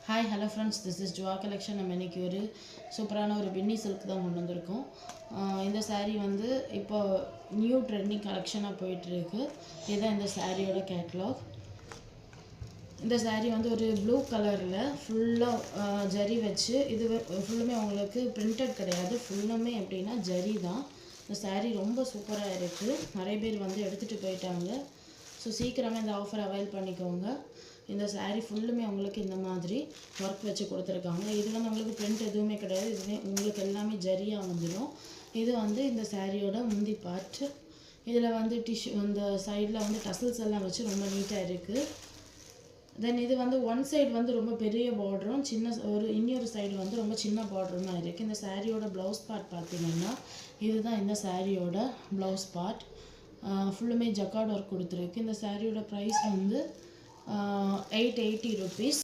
Hi hello friends, this is ஜுவா collection. நம்ம இன்றைக்கி ஒரு சூப்பரான ஒரு பின்னி சில்க் தான் கொண்டு வந்திருக்கோம். இந்த சாரீ வந்து இப்போ நியூ ட்ரெண்டிங் கலெக்ஷனாக போயிட்டுருக்கு. இதுதான் இந்த சாரியோட கேட்லாக். இந்த சாரீ வந்து ஒரு ப்ளூ கலரில் ஃபுல்லாக ஜரி வச்சு, இது ஃபுல்லுமே உங்களுக்கு பிரிண்டட் கிடையாது, ஃபுல்லுமே எப்படின்னா ஜரி தான். இந்த சாரீ ரொம்ப சூப்பராக இருக்குது. நிறைய பேர் வந்து எடுத்துகிட்டு போயிட்டாங்க. ஸோ சீக்கிரமே இந்த ஆஃபர் அவைல் பண்ணிக்கோங்க. இந்த சாரீ ஃபுல்லுமே உங்களுக்கு இந்த மாதிரி ஒர்க் வச்சு கொடுத்துருக்காங்க. இது வந்து உங்களுக்கு பிரிண்ட் எதுவுமே கிடையாது, இதுவே உங்களுக்கு எல்லாமே ஜரியாக வந்துடும். இது வந்து இந்த சாரியோட முந்தி பார்ட்டு. இதில் வந்து இந்த சைடில் வந்து டசல்ஸ் எல்லாம் வச்சு ரொம்ப நீட்டாக இருக்குது. தென் இது வந்து ஒன் சைடு வந்து ரொம்ப பெரிய பார்டரும், இன்னொரு சைடு வந்து ரொம்ப சின்ன பார்டருமாக இருக்குது. இந்த சாரியோட ப்ளவுஸ் பார்ட் பார்த்தீங்கன்னா இதுதான் இந்த சாரியோட ப்ளவுஸ் பார்ட். ஃபுல்லுமே ஜக்கார்ட் ஒர்க் கொடுத்துருக்கு. இந்த சாரியோட ப்ரைஸ் வந்து 880 rupees.